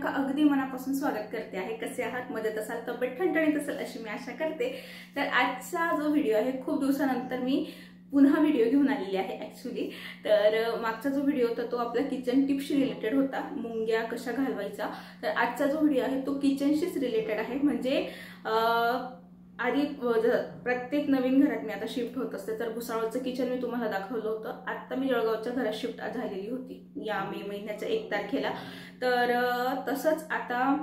तुमचं अगदी मनापासून स्वागत करते आहे। कसे आहात? मदत असाल, तब्येत ठणठणीत असेल अशी मी आशा करते। तर आजचा जो व्हिडिओ आहे खूप दिवसानंतर मी पुन्हा व्हिडिओ घेऊन आलेली आहे ॲक्च्युअली। तर मागचा जो व्हिडिओ होता तो आपला किचन टिप्सशी रिलेटेड होता, मुंग्या कशा घालवायचा। तर आजचा जो व्हिडिओ आहे तो किचनशीच रिलेटेड आहे। म्हणजे आधी प्रत्येक नवीन घरात मी आता शिफ्ट होत असते, तर भुसावळचं किचन मी तुम्हाला दाखवलं होतं। आता मी जळगावच्या घरात शिफ्ट झालेली होती या मे महिन्याच्या 1 तारखेला। तर तसंच आता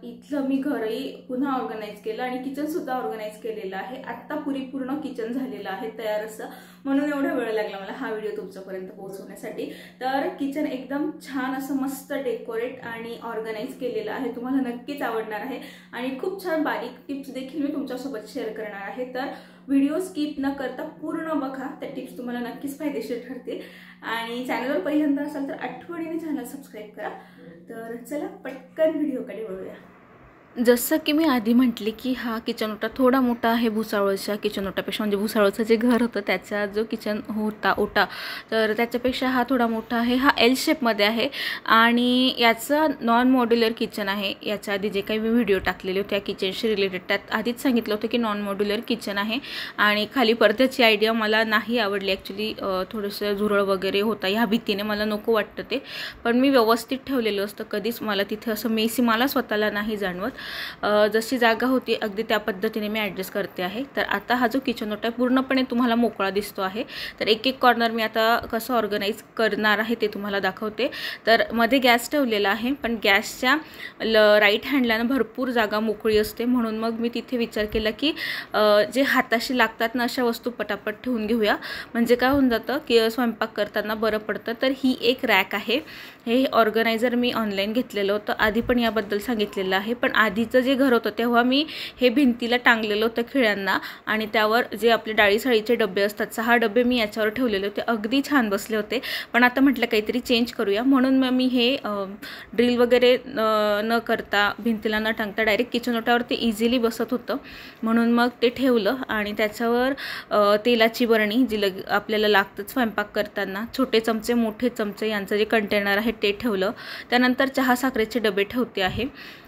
इथलं मी घरही पुन्हा ऑर्गनाइज केलं आणि किचन सुद्धा ऑर्गनाइज केलेलं आहे। आता पूर्ण किचन झालेलं आहे तयार असं, म्हणून एवढा वेळ लागला मला हा व्हिडिओ तुमच्यापर्यंत पोहोचवण्यासाठी। तर किचन एकदम छान असं मस्त डेकोरेट आणि ऑर्गनाइज केलेलं आहे, तुम्हाला नक्कीच आवडणार आहे। आणि खूप छान बारीक टिप्स देखील मी तुमच्यासोबत शेअर करणार आहे। तर व्हिडिओ स्किप न करता पूर्ण बघा, त्या टिप्स तुम्हाला नक्कीच फायदेशीर ठरतील। आणि चॅनलवर पहिल्यांदा असाल तर आठवणीने चॅनल सबस्क्राईब करा। तर चला पटकन व्हिडिओकडे वळूया। जसं की मी आधी म्हटले की हा किचन ओटा थोडा मोठा आहे भुसावळच्या किचन ओटापेक्षा, म्हणजे भुसावळचं जे घर होतं त्याचा जो किचन होता ओटा, तर त्याच्यापेक्षा हा थोडा मोठा आहे। हा एल शेपमध्ये आहे आणि याचा नॉन मॉड्युलर किचन आहे। याच्या आधी जे काही मी व्हिडिओ टाकलेले होते त्या किचनशी रिलेटेड, त्यात आधीच सांगितलं होतं की नॉन मॉड्युलर किचन आहे। आणि खाली पडद्याची आयडिया मला नाही आवडली ॲक्च्युली, थोडंसं झुरळ वगैरे होता ह्या भीतीने, मला नको वाटतं ते। पण मी व्यवस्थित ठेवलेलं असतं, कधीच मला तिथे असं मेसी मला स्वतःला नाही जाणवत। जशी जागा होती अगदी त्या पद्धतीने मी ॲडजस्ट करते आहे। तर आता हा जो किचन ओटा पूर्णपणे तुम्हाला मोकळा दिसतो आहे। तर एक एक कॉर्नर मी आता कसं ऑर्गनाइज करणार आहे ते तुम्हाला दाखवते। तर मध्ये गॅस ठेवलेला आहे, पण गॅसच्या राईट हँडला भरपूर जागा मोकळी असते, म्हणून मग मी तिथे विचार केला की जे हाताशी लागतात ना अशा वस्तू पटापट ठेवून घेऊया, म्हणजे काय होऊन जातं की स्वयंपाक करताना बरं पडतं। तर ही एक रॅक आहे, हे ऑर्गनायझर मी ऑनलाईन घेतलेलं होतं, आधी पण याबद्दल सांगितलेलं आहे। पण आधीचं जे घर होतं तेव्हा मी हे भिंतीला टांगलेलं होतं खिळ्यांना, आणि त्यावर जे आपले डाळी साळीचे डबे असतात 6 डबे मी याच्यावर ठेवलेले होते, अगदी छान बसले होते। पण आता म्हटलं काहीतरी चेंज करूया, म्हणून मग मी हे ड्रिल वगैरे न करता भिंतीला न टांगता डायरेक्ट किचन ओट्यावर ते इझिली बसत होतं, म्हणून मग ते ठेवलं। आणि त्याच्यावर तेलाची बरणी जी आपल्याला लागतं स्वयंपाक करताना, छोटे चमचे मोठे चमचे यांचं जे कंटेनर आहे ते ठेवलं। त्यानंतर चहा साखरेचे डबे ठेवते आहे,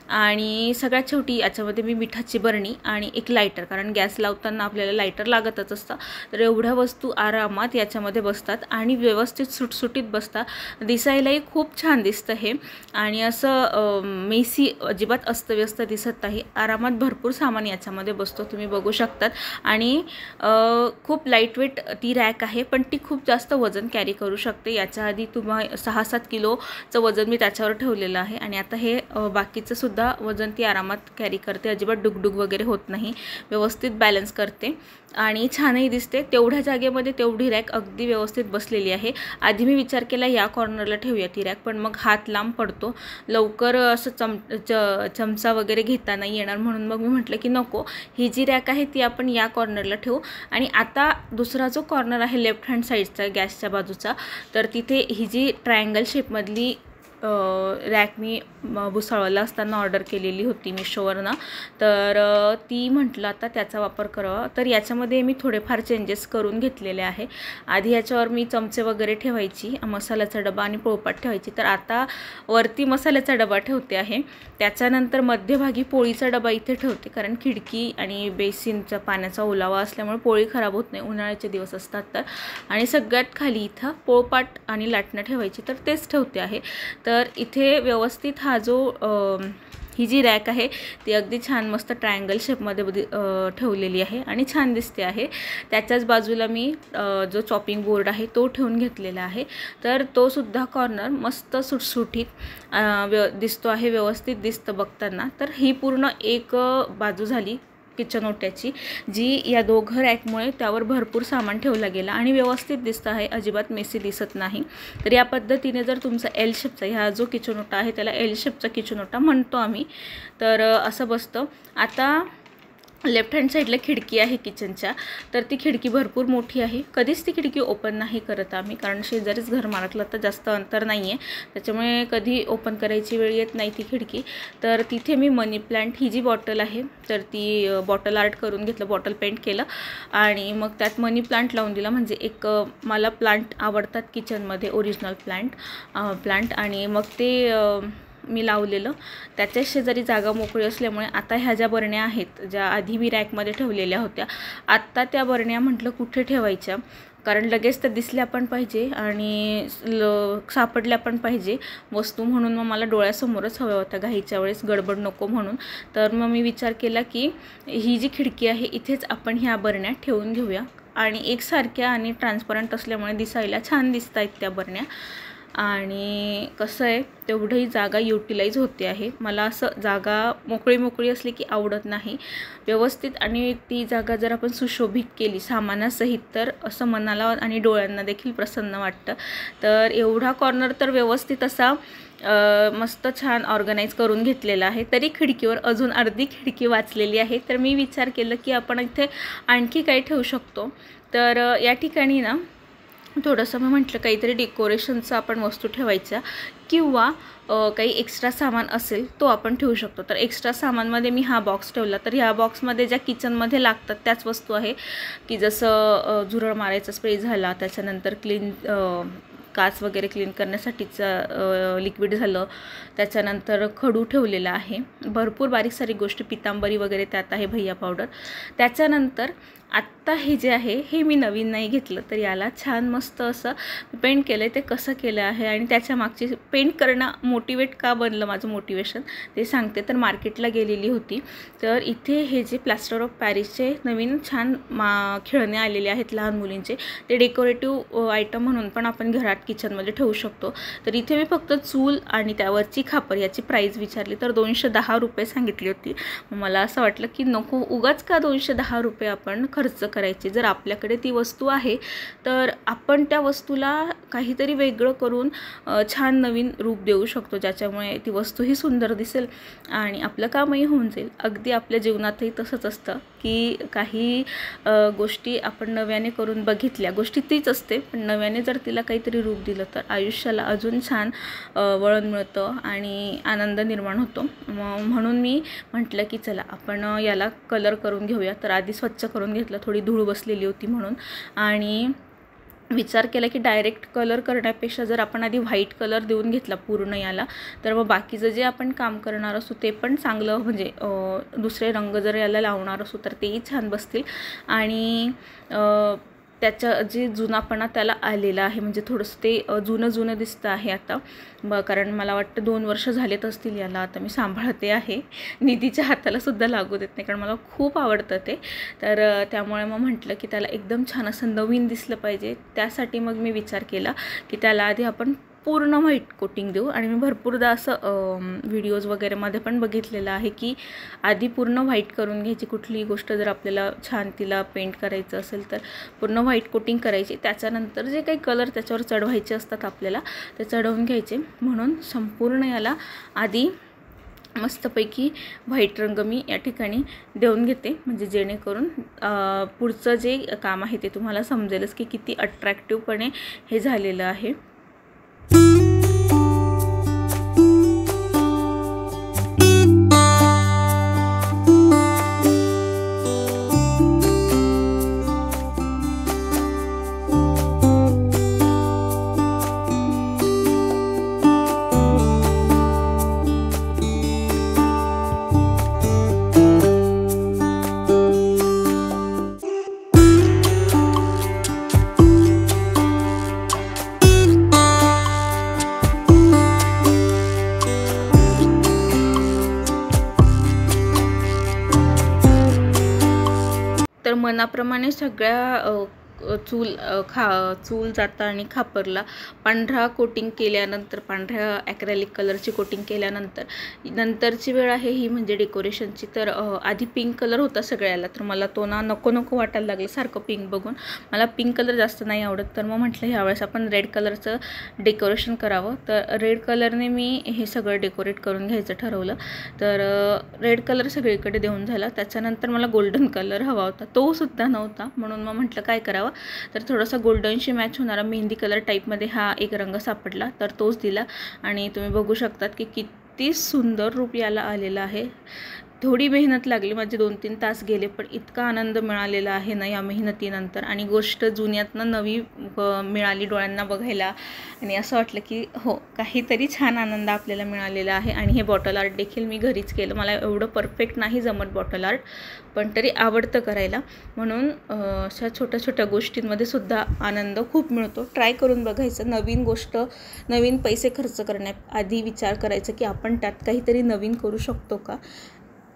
आणि सगळ्यात शेवटी याच्यामध्ये मी मिठाची बरणी आणि एक लायटर, कारण गॅस लावताना आपल्याला लायटर लागतच असतं। तर एवढ्या वस्तू आरामात याच्यामध्ये बसतात आणि व्यवस्थित सुटसुटीत बसतात, दिसायलाही खूप छान दिसतं हे। आणि असं मेसी अजिबात अस्तव्यस्त दिसत नाही, आरामात भरपूर सामान याच्यामध्ये बसतो, तुम्ही बघू शकतात। आणि खूप लाईटवेट ती रॅक आहे, पण ती खूप जास्त वजन कॅरी करू शकते। याच्या आधी तुम्हाला 6-7 किलोचं वजन मी त्याच्यावर ठेवलेलं आहे, आणि आता हे बाकीचं सुद्धा वजन ती आरामात कॅरी करते, अजिबात डुगडुग वगैरे होत नाही, व्यवस्थित बॅलन्स करते आणि छानही दिसते। तेवढ्या जागेमध्ये तेवढी रॅक अगदी व्यवस्थित बसलेली आहे। आधी मी विचार केला या कॉर्नरला ठेवूया ती रॅक, पण मग हात लांब पडतो, लवकर असं चमचा वगैरे घेता नाही येणार, म्हणून मग मी म्हटलं की नको, ही जी रॅक आहे ती आपण या कॉर्नरला ठेवू। आणि आता दुसरा जो कॉर्नर आहे लेफ्ट हँड साईडचा गॅसच्या बाजूचा, तर तिथे ही जी ट्रायंगल शेपमधली रॅक मी भुसावळला असताना ऑर्डर केलेली होती मिशोवरनं, तर ती म्हटलं आता त्याचा वापर करावा। तर याच्यामध्ये मी थोडेफार चेंजेस करून घेतलेले आहे। आधी याच्यावर मी चमचे वगैरे ठेवायची, मसाल्याचा डबा आणि पोळपाट ठेवायची, तर आता वरती मसाल्याचा डबा ठेवते आहे। त्याच्यानंतर मध्यभागी पोळीचा डबा इथे ठेवते, कारण खिडकी आणि बेसिनचा पाण्याचा ओलावा असल्यामुळे पोळी खराब होत नाही, उन्हाळ्याचे दिवस असतात तर। आणि सगळ्यात खाली इथं पोळपाट आणि लाटणं ठेवायची, तर तेच ठेवते आहे। तर इथे व्यवस्थित हा जो ही जी रॅक आहे ती अगदी छान मस्त ट्रायंगल शेपमध्ये ठेवलेली आहे आणि छान दिसते आहे। त्याच्याच बाजूला मी जो चॉपिंग बोर्ड आहे तो ठेवून घेतलेला आहे, तर तो सुद्धा कॉर्नर मस्त सुटसुटीत दिसतो आहे, व्यवस्थित दिसतं बघताना। तर ही पूर्ण एक बाजू झाली किचन ओट्याची, जी या दोघं रॅकमुळे त्यावर भरपूर सामान ठेवलं गेलं आणि व्यवस्थित दिसतं आहे, अजिबात मेसी दिसत नाही। तर या पद्धतीने जर तुमचा एल शेपचा हा जो किचन ओटा आहे त्याला एल शेपचा किचन ओटा म्हणतो आम्ही, तर असं बसतं। आता लेफ्ट हँड साईडला खिडकी आहे किचनच्या, तर ती खिडकी भरपूर मोठी आहे, कधीच ती खिडकी ओपन नाही करत आम्ही, कारण शेजारीच घर मारकलं तर जास्त अंतर नाही आहे, त्याच्यामुळे कधी ओपन करायची वेळ येत नाही ती खिडकी। तर तिथे मी मनी प्लांट ही जी बॉटल आहे तर ती बॉटल आर्ट करून घेतलं, बॉटल पेंट केलं आणि मग त्यात मनी प्लांट लावून दिला। म्हणजे एक मला प्लांट आवडतात किचनमध्ये, ओरिजिनल प्लांट आणि मग ते मी लावलेलं त्याच्या शेजारी जागा मोकळी असल्यामुळे आता ह्या ज्या बरण्या आहेत, ज्या आधी मी रॅकमध्ये ठेवलेल्या होत्या, आत्ता त्या बरण्या म्हटलं कुठे ठेवायच्या, कारण लगेच तर दिसल्या पण पाहिजे आणि सापडल्या पण पाहिजे वस्तू, म्हणून मग मला डोळ्यासमोरच हव्या होत्या घाईच्या वेळेस, गडबड नको म्हणून. तर मग मी विचार केला की ही जी खिडकी आहे इथेच आपण ह्या बरण्या ठेवून घेऊया, आणि एकसारख्या आणि ट्रान्सपरंट असल्यामुळे दिसायला छान दिसत आहेत त्या बरण्या. आणि कसं आहे, तेवढंही जागा युटिलाइज होते आहे. मला असं जागा मोकळी असली की आवडत नाही. व्यवस्थित आणि ती जागा जर आपण सुशोभित केली सामानासहित तर असं मनाला आणि डोळ्यांना देखील प्रसन्न वाटतं. तर एवढा कॉर्नर तर व्यवस्थित असा मस्त छान ऑर्गनाईज करून घेतलेला आहे. तरी खिडकीवर अजून अर्धी खिडकी वाचलेली आहे. तर मी विचार केलं की आपण इथे आणखी काही ठेवू शकतो. तर या ठिकाणी ना थोडंसं मी म्हटलं काहीतरी डेकोरेशनचं आपण वस्तू ठेवायच्या, किंवा काही एक्स्ट्रा सामान असेल तो आपण ठेवू शकतो. तर एक्स्ट्रा सामानमध्ये मी हा बॉक्स ठेवला. तर ह्या बॉक्समध्ये ज्या किचनमध्ये लागतात त्याच वस्तू आहे, की जसं झुरळ मारायचा स्प्रे झाला, त्याच्यानंतर काच वगैरे क्लीन करण्यासाठीचं लिक्विड झालं, त्याच्यानंतर खडू ठेवलेला आहे, भरपूर बारीक सारीक गोष्टी, पितांबरी वगैरे त्यात आहे, भैया पावडर. त्याच्यानंतर आत्ता हे जे आहे हे मी नवीन नाही घेतलं, तर याला छान मस्त असं पेंट केलं आहे. ते कसं केलं आहे आणि त्याच्या मागची पेंट करणं मोटिवेट का बनलं माझं मोटिवेशन ते सांगते. तर मार्केटला गेलेली होती, तर इथे हे जे प्लास्टर ऑफ पॅरिसचे नवीन छान खेळणे आलेले आहेत लहान मुलींचे, ते डेकोरेटिव्ह आयटम म्हणून पण आपण घरात किचनमध्ये ठेवू शकतो. तर इथे मी फक्त चूल आणि त्यावरची खापर याची प्राईस विचारली, तर 210 रुपये सांगितली होती. मला असं वाटलं की नको उगाच का 210 रुपये आपण खर्च करायचे. जर आपल्याकडे ती वस्तू आहे तर आपण त्या वस्तूला काहीतरी वेगळं करून छान नवीन रूप देऊ शकतो, ज्याच्यामुळे ती वस्तूही सुंदर दिसेल आणि आपलं कामही होऊन जाईल. अगदी आपल्या जीवनातही तसंच असतं की काही गोष्टी आपण नव्याने करून बघितल्या, गोष्टी तीच असते पण नव्याने जर तिला काहीतरी रूप दिलं तर आयुष्याला अजून छान वळण मिळतं आणि आनंद निर्माण होतो. म्हणून मी म्हटलं की चला आपण याला कलर करून घेऊया. तर आधी स्वच्छ करून घेतलं, थोडी धूळ बसलेली होती म्हणून, आणि विचार केला की डायरेक्ट कलर करण्यापेक्षा जर आपण आधी व्हाईट कलर देऊन घेतला पूर्ण याला, तर मग बाकीचं जे आपण काम करणार असू ते पण चांगलं, म्हणजे दुसरे रंग जर याला लावणार असू तर तेही छान बसतील. आणि त्याचा जे जुनापणा त्याला आलेला आहे, म्हणजे थोडंसं ते जुनं दिसतं आहे आता, कारण मला वाटतं 2 वर्ष झालेत असतील याला. आता मी सांभाळते आहे, निधीच्या हाताला सुद्धा लागू देत नाही, कारण मला खूप आवडतं ते. तर त्यामुळे मग म्हटलं की त्याला एकदम छान असं नवीन दिसलं पाहिजे. त्यासाठी मग मी विचार केला की त्याला आधी आपण पूर्ण व्हाईट कोटिंग देऊ. आणि मी भरपूरदा असं व्हिडिओज वगैरेमध्ये पण बघितलेलं आहे की आधी पूर्ण व्हाईट करून घ्यायची. कुठलीही गोष्ट जर आपल्याला छान तिला पेंट करायचं असेल तर पूर्ण व्हाईट कोटिंग करायची, त्याच्यानंतर जे काही कलर त्याच्यावर चढवायचे असतात आपल्याला ते चढवून घ्यायचे. म्हणून संपूर्ण याला आधी मस्तपैकी व्हाईट रंग मी या ठिकाणी देऊन घेते, म्हणजे जेणेकरून पुढचं जे काम आहे ते तुम्हाला समजेलच की किती अट्रॅक्टिव्हपणे हे झालेलं आहे. तर मनाप्रमाणे सगळ्या चूल जाता आणि खापरला पांढरा कोटिंग केल्यानंतर, पांढऱ्या ॲक्रेलिक कलरची कोटिंग केल्यानंतर नंतरची वेळ आहे ही म्हणजे डेकोरेशनची. तर आधी पिंक कलर होता सगळ्याला, तर मला तो ना नको वाटायला लागलं सारखं पिंक बघून. मला पिंक कलर जास्त नाही आवडत, तर मग म्हटलं ह्यावेळेस आपण रेड कलरचं डेकोरेशन करावं. तर रेड कलरने मी हे सगळं डेकोरेट करून घ्यायचं ठरवलं. तर रेड कलर सगळीकडे देऊन झाला. त्याच्यानंतर मला गोल्डन कलर हवा होता, तो सुद्धा नव्हता. म्हणून मग म्हटलं काय करावं, तर थोडासा गोल्डनशी मॅच होणारा मेहंदी कलर टाईपमध्ये हा एक रंग सापडला, तर तोच दिला. आणि तुम्ही बघू शकतात की किती सुंदर रूप याला आलेलं आहे. थोडी मेहनत लागली, माझे 2-3 तास गेले, पण इतका आनंद मिळालेला आहे ना या मेहनतीनंतर. आणि गोष्ट जुन्यातनं नवी मिळाली डोळ्यांना बघायला. आणि असं वाटलं की हो, काहीतरी छान आनंद आपल्याला मिळालेला आहे. आणि हे बॉटल आर्ट देखील मी घरीच केलं. मला एवढं परफेक्ट नाही जमत बॉटल आर्ट, पण तरी आवडतं करायला. म्हणून अशा छोट्या छोट्या गोष्टींमध्ये सुद्धा आनंद खूप मिळतो. ट्राय करून बघायचं. नवीन गोष्ट, नवीन पैसे खर्च करण्याआधी विचार करायचं की आपण त्यात काहीतरी नवीन करू शकतो का.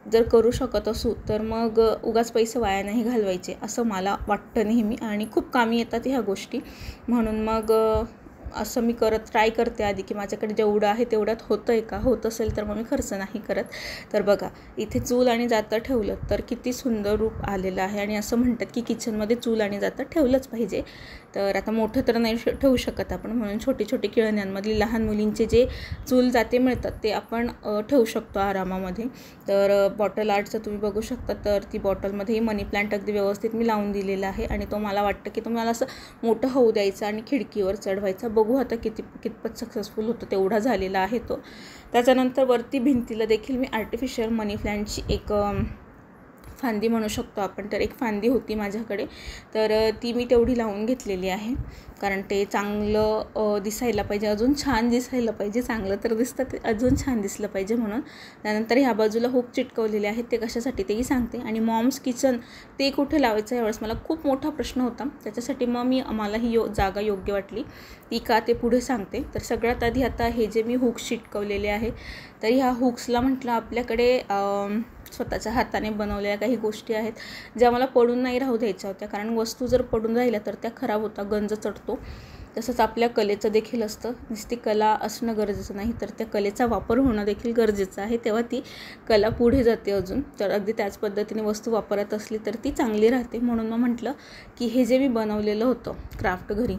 जर करू शकत असू तर मग उगाच पैसे वाया नाही घालवायचे असं मला वाटतं नेहमी. आणि खूप कामी येतात ह्या गोष्टी. म्हणून मग असं मी ट्राय करते आधी की माझ्याकडे जेवढं आहे तेवढ्यात होतं आहे का. होत असेल तर मग मी खर्च नाही करत. तर बघा, इथे चूल आणि जातं ठेवलं तर किती सुंदर रूप आलेलं आहे. आणि असं म्हणतात की किचनमध्ये चूल आणि जातं ठेवलंच पाहिजे. तर आता मोठं तर नाही ठेवू शकत आपण, म्हणून छोटी छोटी किळण्यांमधली लहान मुलींचे जे चूल जाते मिळतात ते आपण ठेवू शकतो आरामामध्ये. तर बॉटल आर्टचं तुम्ही बघू शकता. तर ती बॉटलमध्ये मनी प्लांट अगदी व्यवस्थित मी लावून दिलेला आहे. आणि तो मला वाटतं की तुम्हाला असं मोठं होऊ द्यायचं आणि खिडकीवर चढवायचा. बघू आता कितपत सक्सेसफुल होतं. तेवढा झालेला आहे तो. त्याच्यानंतर वरती भिंतीला देखील मी आर्टिफिशियल मनी प्लांटची एक फांदी म्हणू शकतो आपण, तर एक फांदी होती माझ्याकडे. तर ती मी तेवढी लावून घेतलेली आहे. कारण ते चांगलं दिसायला पाहिजे, अजून छान दिसायला पाहिजे. चांगलं तर दिसतं, ते अजून छान दिसलं पाहिजे म्हणून. त्यानंतर ह्या बाजूला हुक चिटकवलेले आहेत. ते कशासाठी तेही सांगते. आणि मॉम्स किचन ते कुठे लावायचं यावेळेस मला खूप मोठा प्रश्न होता. त्याच्यासाठी मग मला ही जागा योग्य वाटली. ती का ते पुढे सांगते. तर सगळ्यात आधी आता हे जे मी हुक्स चिटकवलेले आहे, तर ह्या हुक्सला म्हटलं आपल्याकडे स्वतःच्या हाताने बनवलेल्या काही गोष्टी आहेत ज्या मला पडून नाही राहू द्यायच्या होत्या. कारण वस्तू जर पडून राहिल्या तर त्या खराब होतात, गंज चढतो. तसंच आपल्या कलेचं देखील असतं. नुसती कला असणं गरजेचं नाही, तर त्या कलेचा वापर होणं देखील गरजेचं आहे. तेव्हा ती कला पुढे जाते अजून. तर अगदी त्याच पद्धतीने वस्तू वापरत असली तर ती चांगली राहते. म्हणून मग म्हटलं की हे जे मी बनवलेलं होतं क्राफ्ट घरी,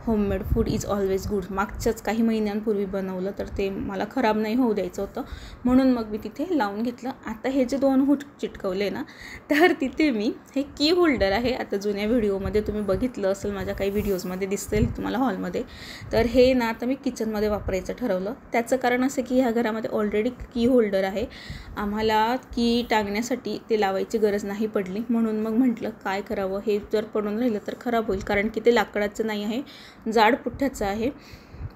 homemade food is always good, मागच्याच काही महिन्यांपूर्वी बनवलं, तर ते मला खराब नाही होऊ द्यायचं होतं. म्हणून मग मी तिथे लावून घेतलं. आता हे जे 2 हुक चिटकवले ना, तर तिथे मी हे की होल्डर आहे. आता जुन्या व्हिडिओमध्ये तुम्ही बघितलं असेल, माझ्या काही व्हिडिओजमध्ये दिसतील तुम्हाला हॉलमध्ये. तर हे ना आता मी किचनमध्ये वापरायचं ठरवलं. त्याचं कारण असं की ह्या घरामध्ये ऑलरेडी की होल्डर आहे. आम्हाला की टांगण्यासाठी ते लावायची गरज नाही पडली. म्हणून मग म्हटलं काय करावं, हे जर पडून राहिलं तर खराब होईल. कारण की ते लाकडाचं नाही आहे, जाड पुठ्ठ्याचं आहे.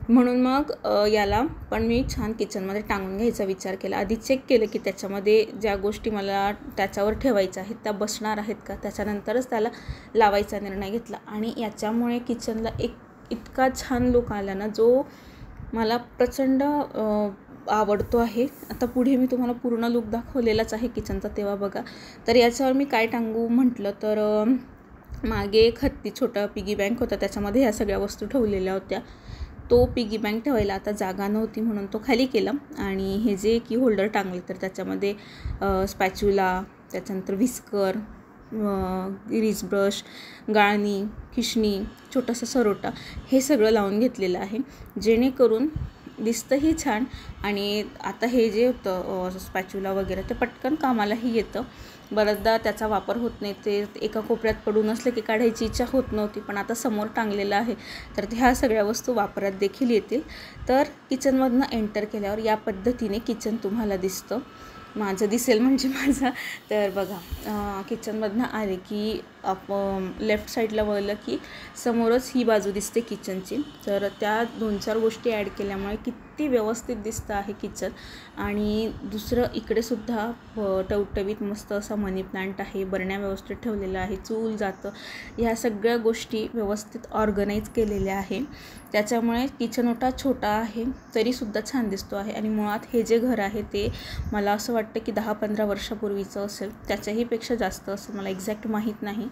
म्हणून मग याला पण मी छान किचनमध्ये टांगून घ्यायचा विचार केला. आधी चेक केलं की त्याच्यामध्ये ज्या गोष्टी मला त्याच्यावर ठेवायच्या आहेत त्या बसणार आहेत का. त्याच्यानंतरच त्याला लावायचा निर्णय घेतला. आणि याच्यामुळे किचनला एक इतका छान लुक आला ना, जो मला प्रचंड आवडतो आहे. आता पुढे मी तुम्हाला पूर्ण लुक दाखवलेलाच आहे किचनचा, तेव्हा बघा. तर याच्यावर मी काय टांगू म्हटलं तर मागे एक हत्ती छोटा पिगी बँक होता, त्याच्यामध्ये ह्या सगळ्या वस्तू ठेवलेल्या होत्या. तो पिगी बँक ठेवायला आता जागा नव्हती म्हणून तो खाली केला. आणि हे जे की होल्डर टांगले तर त्याच्यामध्ये स्पॅच्युला, त्याच्यानंतर व्हिस्कर, ग्रीस ब्रश, गाळणी, खिशणी, छोटासा सरोटा, हे सगळं लावून घेतलेलं आहे. जेणेकरून दिसतंही छान. आणि आता हे जे होतं स्पॅच्युला वगैरे ते पटकन कामालाही येतं. बऱ्याचदा त्याचा वापर होत नाही, ते एका कोपऱ्यात पडून असलं की काढायची इच्छा होत नव्हती. पण आता समोर टांगलेलं आहे तर ह्या सगळ्या वस्तू वापरात देखील येतील. तर किचनमधनं एंटर केल्यावर या पद्धतीने किचन तुम्हाला दिसतं. माझं दिसेल म्हणजे माझं. तर बघा, किचनमधनं आले की लेफ्ट साईडला वळलं की समोरच ही बाजू दिसते किचनची. तर त्या 2-4 गोष्टी ॲड केल्यामुळे किती व्यवस्थित दिसतं आहे किचन. आणि दुसरं इकडेसुद्धा टवटवीत मस्त असा मनी प्लांट आहे, बरण्या व्यवस्थित ठेवलेलं आहे, चूल जातं, ह्या सगळ्या गोष्टी व्यवस्थित ऑर्गनाईज केलेल्या आहे. त्याच्यामुळे किचन ओटा छोटा आहे तरीसुद्धा छान दिसतो आहे. आणि मुळात हे जे घर आहे ते मला असं वाटतं की 10-15 वर्षापूर्वीचं असेल, त्याच्याही पेक्षा जास्त असेल, मला एक्झॅक्ट माहीत नाही.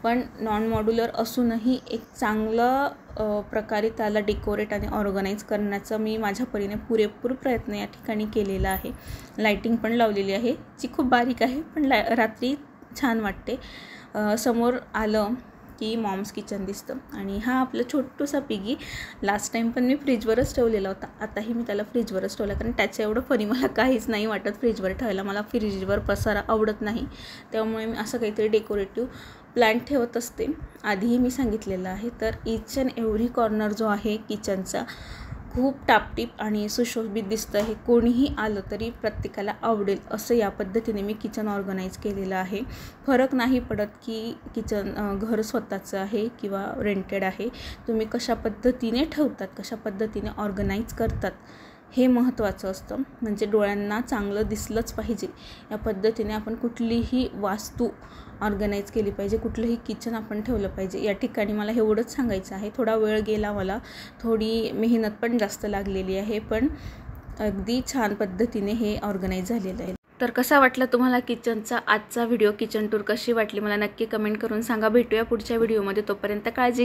पण नॉन मॉड्युलर असूनही एक चांगलं प्रकारे त्याला डेकोरेट आणि ऑर्गनाईज करण्याचा मी माझ्या परीने पुरेपूर प्रयत्न या ठिकाणी केलेला आहे. लाईटिंग पण लावलेली आहे, जी खूप बारीक आहे पण रात्री छान वाटते. समोर आलं की मॉम्स किचन दिसतं. आणि हा आपला छोटूसा पिगी लास्ट टाईम पण मी फ्रीजवरच ठेवलेला होता. आताही मी त्याला फ्रीजवरच ठेवला, कारण त्याच्या एवढं फनी मला काहीच नाही वाटत फ्रीजवर ठेवायला. मला फ्रीजवर पसारा आवडत नाही, त्यामुळे मी असं काहीतरी डेकोरेटिव्ह प्लांट ठेवत असते. आधीही मी सांगितलेलं आहे. तर ईच अँड एव्हरी कॉर्नर जो आहे किचनचा खूप टापटीप आणि सुशोभित दिसतं. हे कोणीही आलं तरी प्रत्येकाला आवडेल असं या पद्धतीने मी किचन ऑर्गनाईज केलेलं आहे. फरक नाही पडत की किचन घर स्वतःचं आहे किंवा रेंटेड आहे. तुम्ही कशा पद्धतीने ठेवतात, कशा पद्धतीने ऑर्गनाईज करतात हे महत्त्वाचं असतं. म्हणजे डोळ्यांना चांगलं दिसलंच पाहिजे या पद्धतीने आपण कुठलीही वास्तू ऑर्गनाईज केली पाहिजे, कुठलंही किचन आपण ठेवलं पाहिजे. या ठिकाणी मला एवढंच सांगायचं आहे. थोडा वेळ गेला, मला थोडी मेहनत पण जास्त लागलेली आहे, पण अगदी छान पद्धतीने हे ऑर्गनाईज झालेलं आहे. तर कसा वाटला तुम्हाला किचनचा आजचा व्हिडिओ, किचन टूर कशी वाटली मला नक्की कमेंट करून सांगा. भेटूया पुढच्या व्हिडिओमध्ये. तोपर्यंत काळजी घ्या.